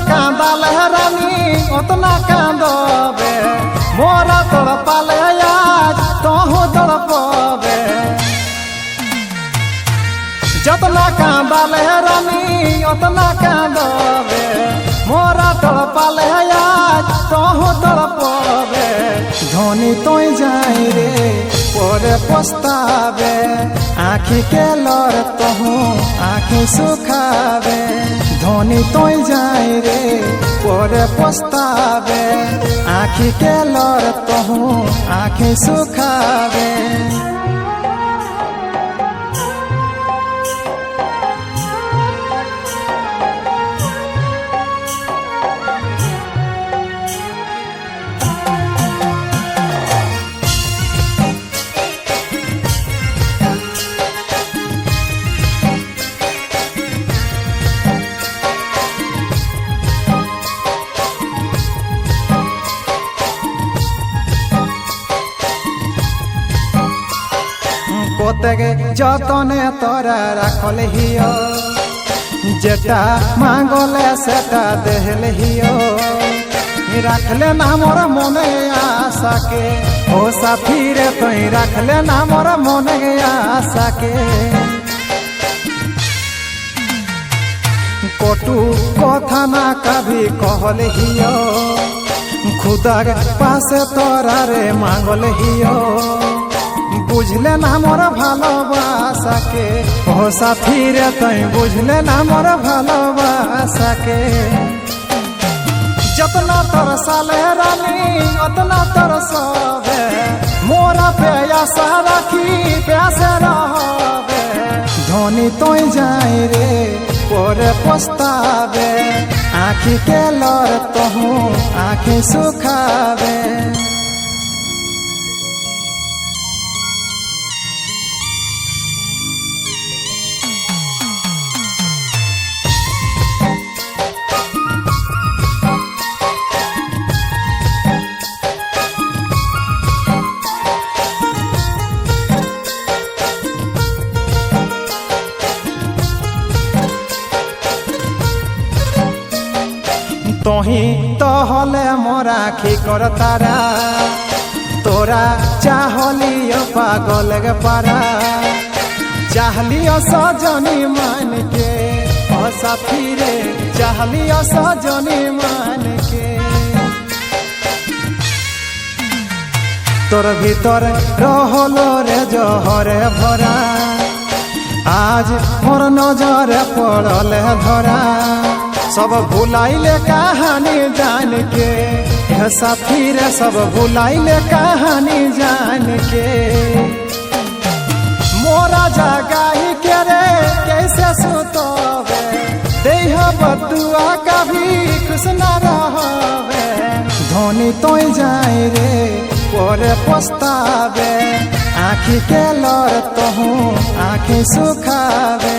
कांदाले रानी उतना कांदबे मोरा तड़पाले आज तोहू तड़पबे जतना कांदाले रानी उतना कांदबे मोरा तड़पाले आज तोहू तड़पबे धोनी तोय जाई रे परे पछतावे आँखी के लर तोहू आँखी सुखावे धोनी तोय जाई रे परे पछतावे आँखी के लर तोहू आँखी सुखावे कोतेगे जतने तोरा राखल हियो जेटा मांगले सेटा देहले हियो राखले ना मोर मने आशा के ओ साथी रे तोई राखले ना मोर मने आशा के कोटू कथा ना कभी कहल हियो खुदा के पास तोरा रे मांगल हियो बुझले ना मोर भालोबासा के ओ साथी रे तई बुझले ना मोर भालोबासा के जतना तरसाले रानी उतना तरसबे मोरा पे आशा राखी प्यासे रहबे धोनी तोय जाई रे परे पछतावे आँखी के लर तोहू आँखी सुखावे तोही तो हले मोरा आँखी कर तारा तोरा चाहलियो पागल गे पारा चाहलियो सजनी मान के ओ साथी रे चाहलियो सजनी मान के तोर भीतर रहलो रे जहरे भरा आज मोर नजर पड़ल धरा सब भुलाइले कहानी जान के साथी रे सब भुलाइले कहानी जान के मोरा जगाई के रे कैसे सुतोबे देह बदुआ कभी खुश न रहबे धोनी तोय जाई रे परे पछतावे आँखी के लर तोहू आँखी सुखावे।